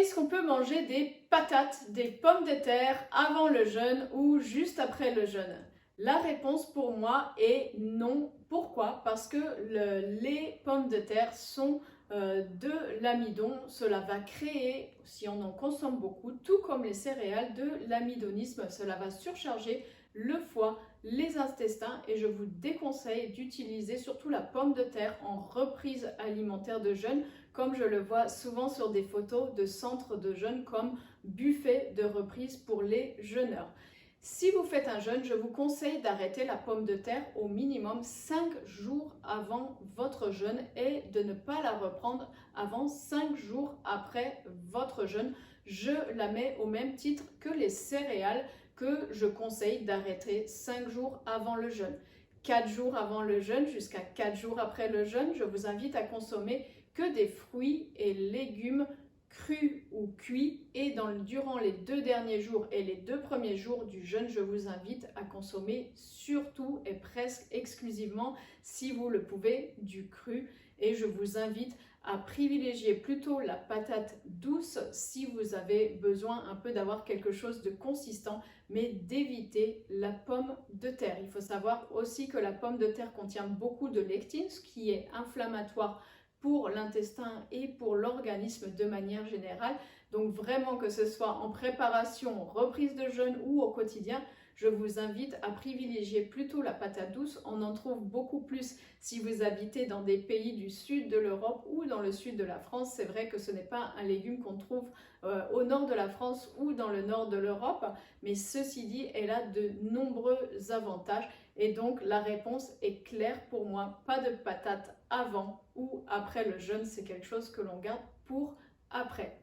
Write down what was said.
Est-ce qu'on peut manger des patates, des pommes de terre avant le jeûne ou juste après le jeûne? La réponse pour moi est non. Pourquoi? Parce que les pommes de terre sont de l'amidon. Cela va créer, si on en consomme beaucoup, tout comme les céréales, de l'amidonisme. Cela va surcharger le foie, les intestins et je vous déconseille d'utiliser surtout la pomme de terre en reprise alimentaire de jeûne, comme je le vois souvent sur des photos de centres de jeûne comme buffet de reprise pour les jeûneurs. Si vous faites un jeûne, je vous conseille d'arrêter la pomme de terre au minimum 5 jours avant votre jeûne et de ne pas la reprendre avant 5 jours après votre jeûne. Je la mets au même titre que les céréales que je conseille d'arrêter 5 jours avant le jeûne. 4 jours avant le jeûne jusqu'à 4 jours après le jeûne, je vous invite à consommer que des fruits et légumes crus ou cuits et durant les 2 derniers jours et les 2 premiers jours du jeûne, je vous invite à consommer surtout et presque exclusivement, si vous le pouvez, du cru et je vous invite à privilégier plutôt la patate douce si vous avez besoin un peu d'avoir quelque chose de consistant, mais d'éviter la pomme de terre. Il faut savoir aussi que la pomme de terre contient beaucoup de lectine, ce qui est inflammatoire pour l'intestin et pour l'organisme de manière générale. Donc vraiment, que ce soit en préparation, reprise de jeûne ou au quotidien, je vous invite à privilégier plutôt la patate douce. On en trouve beaucoup plus si vous habitez dans des pays du sud de l'Europe ou dans le sud de la France. C'est vrai que ce n'est pas un légume qu'on trouve au nord de la France ou dans le nord de l'Europe, mais ceci dit, elle a de nombreux avantages. Et donc la réponse est claire pour moi, pas de patates avant ou après le jeûne, c'est quelque chose que l'on garde pour après.